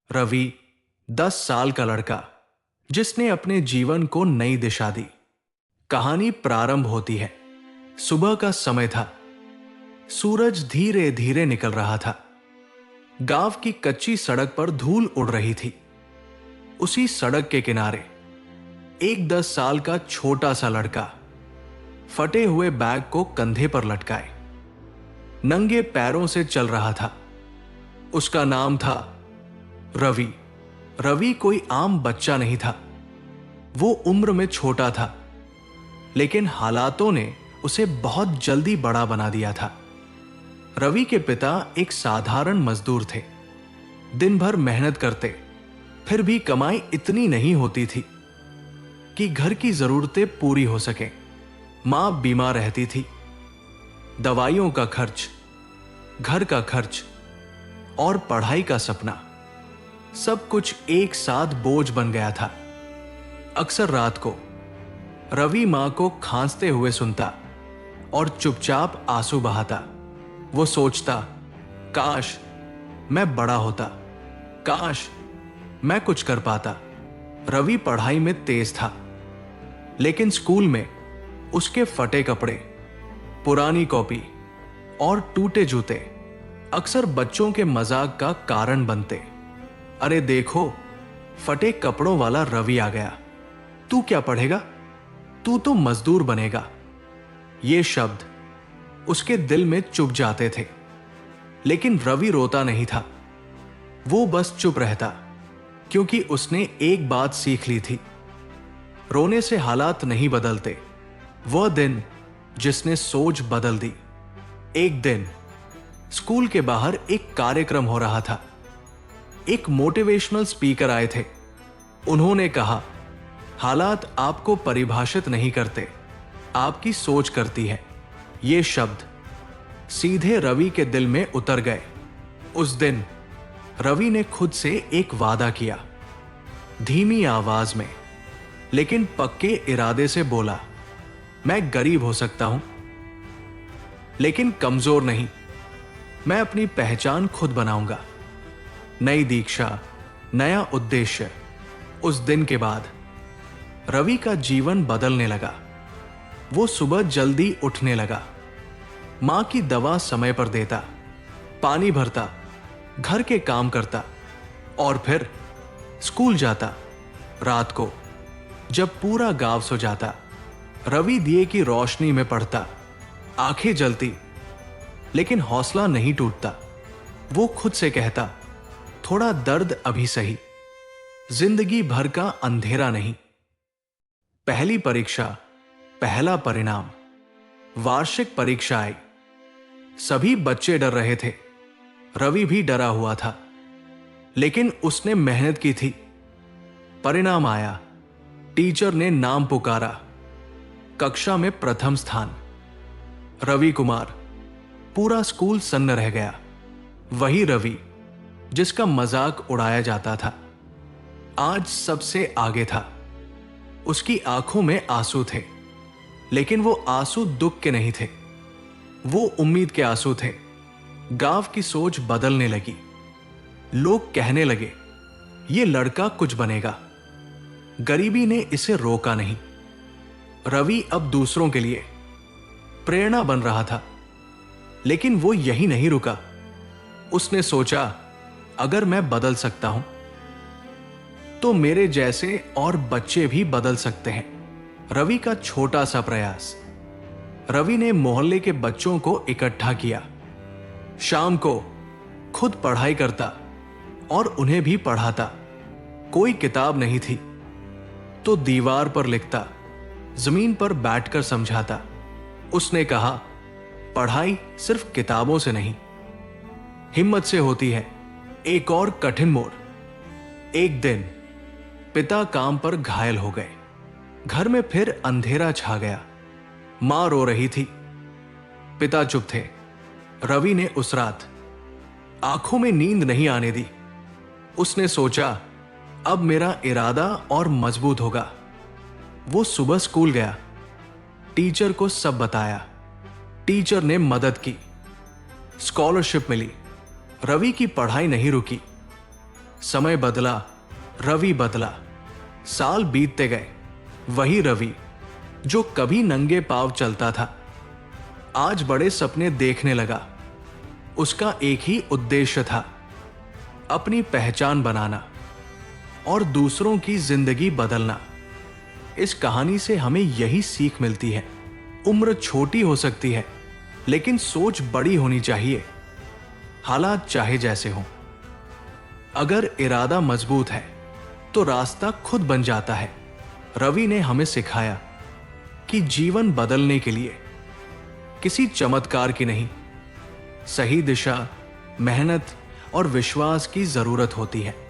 रवि 10 साल का लड़का जिसने अपने जीवन को नई दिशा दी। कहानी प्रारंभ होती है। सुबह का समय था। सूरज धीरे धीरे निकल रहा था। गांव की कच्ची सड़क पर धूल उड़ रही थी। उसी सड़क के किनारे एक 10 साल का छोटा सा लड़का फटे हुए बैग को कंधे पर लटकाए नंगे पैरों से चल रहा था। उसका नाम था रवि। रवि कोई आम बच्चा नहीं था। वो उम्र में छोटा था, लेकिन हालातों ने उसे बहुत जल्दी बड़ा बना दिया था। रवि के पिता एक साधारण मजदूर थे। दिन भर मेहनत करते, फिर भी कमाई इतनी नहीं होती थी कि घर की जरूरतें पूरी हो सकें। मां बीमार रहती थी। दवाइयों का खर्च, घर का खर्च और पढ़ाई का सपना, सब कुछ एक साथ बोझ बन गया था। अक्सर रात को रवि मां को खांसते हुए सुनता और चुपचाप आंसू बहाता। वो सोचता, काश मैं बड़ा होता, काश मैं कुछ कर पाता। रवि पढ़ाई में तेज था, लेकिन स्कूल में उसके फटे कपड़े, पुरानी कॉपी और टूटे जूते अक्सर बच्चों के मजाक का कारण बनते। अरे देखो, फटे कपड़ों वाला रवि आ गया, तू क्या पढ़ेगा, तू तो मजदूर बनेगा। ये शब्द उसके दिल में चुभ जाते थे। लेकिन रवि रोता नहीं था। वो बस चुप रहता, क्योंकि उसने एक बात सीख ली थी, रोने से हालात नहीं बदलते। वह दिन जिसने सोच बदल दी। एक दिन स्कूल के बाहर एक कार्यक्रम हो रहा था। एक मोटिवेशनल स्पीकर आए थे। उन्होंने कहा, हालात आपको परिभाषित नहीं करते, आपकी सोच करती है। ये शब्द सीधे रवि के दिल में उतर गए। उस दिन रवि ने खुद से एक वादा किया। धीमी आवाज में, लेकिन पक्के इरादे से बोला, मैं गरीब हो सकता हूं, लेकिन कमजोर नहीं। मैं अपनी पहचान खुद बनाऊंगा। नई दीक्षा, नया उद्देश्य। उस दिन के बाद रवि का जीवन बदलने लगा। वो सुबह जल्दी उठने लगा, मां की दवा समय पर देता, पानी भरता, घर के काम करता और फिर स्कूल जाता। रात को जब पूरा गांव सो जाता, रवि दिए की रोशनी में पढ़ता। आंखें जलती, लेकिन हौसला नहीं टूटता। वो खुद से कहता, थोड़ा दर्द अभी सही, जिंदगी भर का अंधेरा नहीं। पहली परीक्षा, पहला परिणाम, वार्षिक परीक्षा आई। सभी बच्चे डर रहे थे। रवि भी डरा हुआ था, लेकिन उसने मेहनत की थी। परिणाम आया। टीचर ने नाम पुकारा। कक्षा में प्रथम स्थान, रवि कुमार। पूरा स्कूल सन्न रह गया। वही रवि जिसका मजाक उड़ाया जाता था, आज सबसे आगे था। उसकी आंखों में आंसू थे, लेकिन वो आंसू दुख के नहीं थे, वो उम्मीद के आंसू थे। गांव की सोच बदलने लगी। लोग कहने लगे, ये लड़का कुछ बनेगा। गरीबी ने इसे रोका नहीं। रवि अब दूसरों के लिए प्रेरणा बन रहा था। लेकिन वो यही नहीं रुका। उसने सोचा, अगर मैं बदल सकता हूं, तो मेरे जैसे और बच्चे भी बदल सकते हैं। रवि का छोटा सा प्रयास। रवि ने मोहल्ले के बच्चों को इकट्ठा किया। शाम को खुद पढ़ाई करता और उन्हें भी पढ़ाता। कोई किताब नहीं थी तो दीवार पर लिखता, जमीन पर बैठकर समझाता। उसने कहा, पढ़ाई सिर्फ किताबों से नहीं, हिम्मत से होती है। एक और कठिन मोड़। एक दिन पिता काम पर घायल हो गए। घर में फिर अंधेरा छा गया। मां रो रही थी, पिता चुप थे। रवि ने उस रात आंखों में नींद नहीं आने दी। उसने सोचा, अब मेरा इरादा और मजबूत होगा। वो सुबह स्कूल गया, टीचर को सब बताया। टीचर ने मदद की, स्कॉलरशिप मिली। रवि की पढ़ाई नहीं रुकी। समय बदला, रवि बदला। साल बीतते गए। वही रवि जो कभी नंगे पांव चलता था, आज बड़े सपने देखने लगा। उसका एक ही उद्देश्य था, अपनी पहचान बनाना और दूसरों की जिंदगी बदलना। इस कहानी से हमें यही सीख मिलती है, उम्र छोटी हो सकती है, लेकिन सोच बड़ी होनी चाहिए, हालात चाहे जैसे हों। अगर इरादा मजबूत है तो रास्ता खुद बन जाता है। रवि ने हमें सिखाया कि जीवन बदलने के लिए किसी चमत्कार की नहीं, सही दिशा, मेहनत और विश्वास की जरूरत होती है।